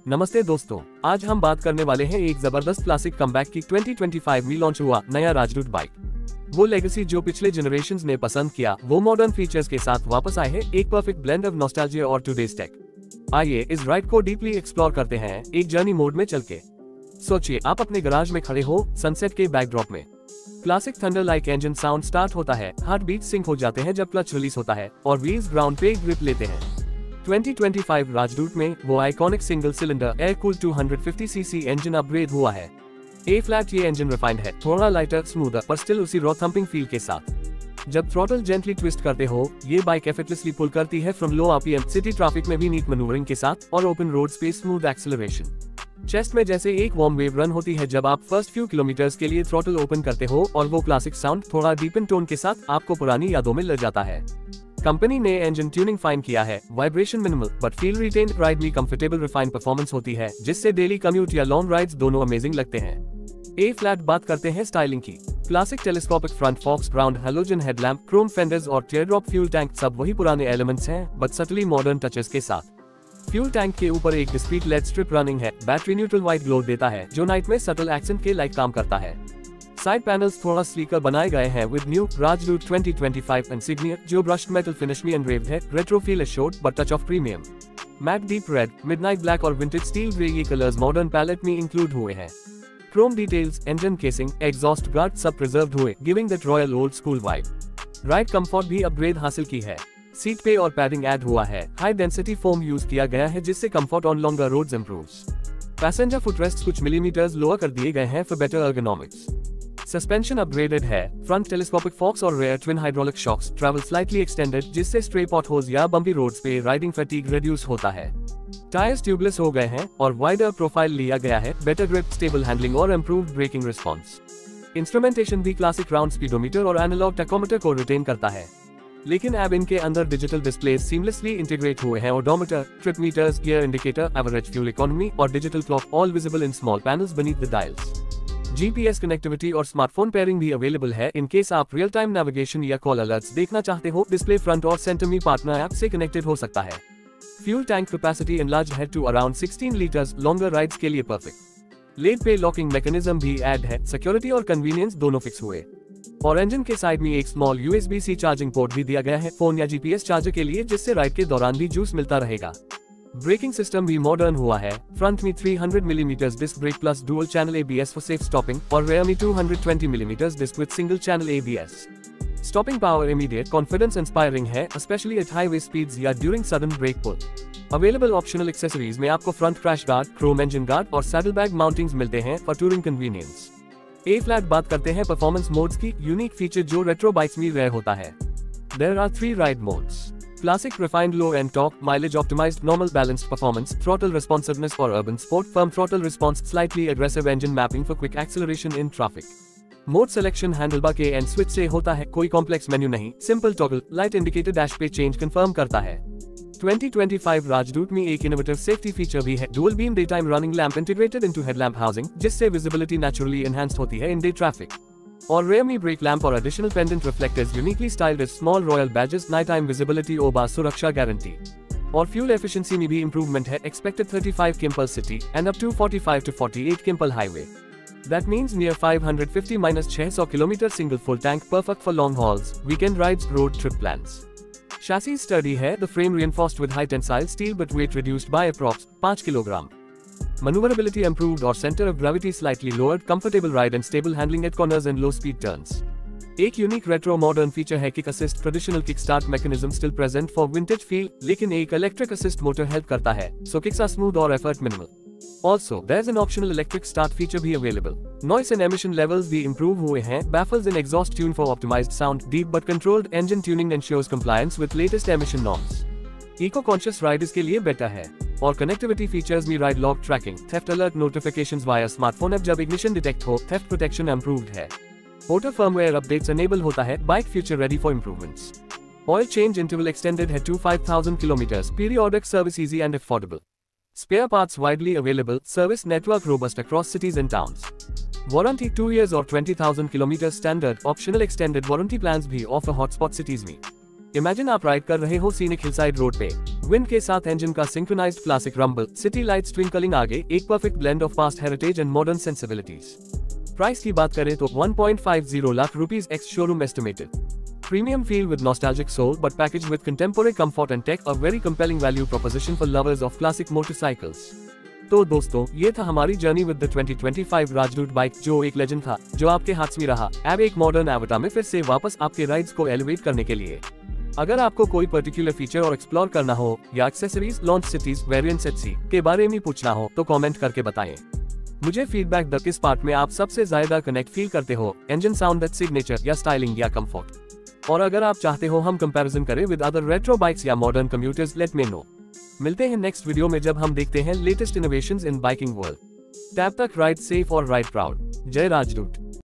नमस्ते दोस्तों, आज हम बात करने वाले हैं एक जबरदस्त क्लासिक कमबैक की 2025 में लॉन्च हुआ नया राजदूत बाइक। वो लेगेसी जो पिछले जनरेशंस ने पसंद किया वो मॉडर्न फीचर्स के साथ वापस आए हैं, एक परफेक्ट ब्लेंड ऑफ नॉस्टैल्जिया और टुडेज टेक। आइए इस राइड को डीपली एक्सप्लोर करते हैं एक जर्नी मोड में चल के। सोचिए आप अपने गराज में खड़े हो, सनसेट के बैकड्रॉप में। Classic thunder like engine sound start होता है, हार्ट बीट सिंक हो जाते हैं जब क्लच रिलीज होता है और व्हील्स ग्राउंड पे ग्रिप लेते हैं। 2025 राजदूत में वो iconic single cylinder air cooled 250 CC engine upgrade हुआ है। ए फ्लैट ये इंजन रिफाइंड है, थोड़ा लाइटर, स्मूदर पर स्टिल उसी रॉ थंपिंग फील के साथ। जब थ्रॉटल जेंटली ट्विस्ट करते हो, ये बाइक एफर्टलेसली पुल करती है from low RPM, city traffic में भी नीट मैन्यूवरिंग के साथ और ओपन रोड्स पे स्मूथ एक्सेलरेशन। चेस्ट में जैसे एक वार्म वेव रन होती है जब आप फर्स्ट फ्यू किलोमीटर्स के लिए थ्रॉटल ओपन करते हो और वो क्लासिक साउंड थोड़ा डीपन टोन के साथ आपको पुरानी यादों में ले जाता है। कंपनी ने इंजन ट्यूनिंग फाइन किया है, vibration minimal but feel retain, ride में कंफर्टेबल रिफाइंड परफॉर्मेंस होती है जिससे डेली कम्यूट या लॉन्ग राइड्स दोनों अमेजिंग लगते हैं। ए फ्लैट बात करते हैं स्टाइलिंग की। Classic telescopic front forks, round halogen headlamp, chrome fenders और टीयरड्रॉप फ्यूल टैंक सब वही पुराने एलिमेंट्स हैं बट सटली मॉडर्न टचेस के साथ। फ्यूल टैंक के ऊपर एक डिस्क्रीट लेड स्ट्रिप रनिंग है, बैटरी न्यूट्रल व्हाइट ग्लो देता है जो नाइट में सटल एक्सेंट के लाइक काम करता है। साइड पैनल्स थोड़ा स्लीकर बनाए गए हैं विद न्यू राजदूत 2025 इंसिग्निया जो ब्रश्ड मेटल फिनिश में एनरेव्ड है, retro feel assured but touch of premium. Matte deep red, midnight black और विंटेज स्टील ग्रे ये कलर्स मॉडर्न पैलेट में इंक्लूड हुए हैं। Chrome details, engine casing, exhaust guard सब प्रिजर्व्ड हुए, giving that royal old school vibe. Ride comfort भी upgrade हासिल की है, सीट पे और पैडिंग ऐड हुआ है, हाई डेंसिटी फोम यूज किया गया है जिससे comfort on longer roads improves. Passenger footrest कुछ मिलीमीटर्स लोअर कर दिए गए हैं for better ergonomics. Suspension upgraded है, फ्रंट टेलीस्कोपिक फॉक्स और rear twin hydraulic shocks travel slightly extended जिससे स्ट्रे पॉटहोल्स या बम्पी रोड्स पे राइडिंग फटीग रिड्यूस होता है। टायर्स ट्यूबलेस हो गए हैं और वाइडर प्रोफाइल लिया गया है, बेटर ग्रिप, स्टेबल हैंडलिंग और इम्प्रूव्ड ब्रेकिंग रिस्पॉन्स। इंस्ट्रूमेंटेशन भी क्लासिक राउंड स्पीडोमीटर और एनालॉग टैकोमीटर को रिटेन करता है, लेकिन अब इनके अंदर डिजिटल डिस्प्ले सीमलेसली इंटीग्रेट हुए हैं। Odometer, trip meters, gear indicator, average fuel economy और digital clock all visible in small panels beneath the dials. GPS connectivity और स्मार्टफोन पेयरिंग भी अवेलेबल है इन केस आप रियल टाइम नेविगेशन या call alerts देखना चाहते हो। डिस्प्ले फ्रंट और सेंटर में पार्टनर ऐप से कनेक्टेड हो सकता है। फ्यूल टैंक कैपेसिटी एनलार्ज है to around 16 litres, longer rides के लिए परफेक्ट। लेट पे लॉकिंग मैकेनिज्म भी ऐड है, सिक्योरिटी और कन्वीनियंस दोनों फिक्स हुए। और इंजन के साइड में एक स्मॉल USB-C चार्जिंग पोर्ट भी दिया गया है फोन या GPS चार्जर के लिए जिससे राइड के दौरान भी जूस मिलता रहेगा। ब्रेकिंग सिस्टम भी मॉडर्न हुआ है, फ्रंट में 300 millimetre disc brake plus dual channel ABS for safe stopping और रेयर में 220 millimetre disc with single channel ABS। Stopping power immediate, confidence inspiring है स्पेशली एट हाईवे स्पीड्स या during sudden brake pull. Available optional accessories में आपको front crash guard, chrome engine guard और saddle bag mountings मिलते हैं for touring convenience. ए फ्लैट बात करते हैं परफॉर्मेंस मोड्स की, यूनिक फीचर जो रेट्रो बाइक्स में रेयर होता है। There are 3 ride modes, classic refined low end torque, mileage optimised, normal balanced performance, throttle responsiveness और urban sport, firm throttle response, slightly aggressive engine mapping for quick acceleration in traffic. Mode selection handlebar के end switch से होता है, कोई complex menu नहीं, simple toggle, light indicator dash पे change confirm करता है। 2025 राजदूत में एक इनोवेटिव सेफ्टी फीचर भी है, dual beam day time running lamp integrated into headlamp housing जिससे विजिबिलिटी नेचुरली एनहांस्ड होती है इन डे ट्रैफिक। और रेयर में ब्रेक लैंप और additional pendant reflectors uniquely styled as small royal badges, night time visibility over सुरक्षा guarantee. और fuel efficiency में भी इंप्रूवमेंट है, expected 35 km per city and up to 45 to 48 km per highway. That means near 550-600 km single full tank, perfect for long hauls, weekend rides, road trip plans. Chassis sturdy है, the frame reinforced with high tensile steel but weight reduced by approx 5 kg. Maneuverability improved or center of gravity slightly lowered, comfortable ride and stable handling at corners and low speed turns. एक unique retro modern feature है kick assist, traditional kick start mechanism still present for vintage feel, लेकिन एक electric assist motor help करता है, सो kicks are smooth और effort minimal. Also, there's an optional electric start feature भी available. Noise and emission levels भी improve हुए हैं, baffles and exhaust tune for optimized sound, deep but controlled engine tuning ensures compliance with latest emission norms. Eco-conscious riders के लिए better है। और connectivity features में ride log tracking, theft alert notifications via smartphone app जब ignition detect हो, theft protection improved है। Auto firmware updates enable होता है, bike future ready for improvements. Oil change interval extended है to 5000 kilometers, periodic service easy and affordable. Spare parts widely available, service network robust across cities and towns. Warranty 2 years or 20,000 kilometers standard, optional extended warranty plans भी offer hotspot cities में। Imagine आप ride कर रहे हो scenic hillside road पे, wind के साथ engine का synchronised classic rumble, city lights twinkling, आगे एक perfect blend of past heritage and modern sensibilities. Price की बात करें तो 1.50 lakh rupees ex showroom estimated. Premium feel with nostalgic soul but packaged with contemporary comfort and tech, a very compelling value proposition for lovers of classic motorcycles। तो दोस्तों, ये था हमारी journey with the 2025 राजदूत बाइक, जो एक लेजेंड था जो आपके हाथ में रहा, अब एक मॉडर्न एवटार में फिर से वापस आपके राइड्स को एलिवेट करने के लिए। अगर आपको कोई पर्टिकुलर फीचर और एक्सप्लोर करना हो या accessories, launch, cities, variant, Etsy के बारे में पूछना हो तो कमेंट करके बताएं। मुझे फीडबैक द किस पार्ट में आप सबसे ज्यादा कनेक्ट फील करते हो, इंजन साउंड, सिग्नेचर या स्टाइलिंग या कंफर्ट। और अगर आप चाहते हो हम कंपैरिजन करें विद अदर रेट्रो बाइक्स या modern commuters, let me know. मिलते हैं नेक्स्ट वीडियो में जब हम देखते हैं लेटेस्ट इनोवेशंस इन बाइकिंग वर्ल्ड। तब तक राइड सेफ और राइड प्राउड। जय राजदूत।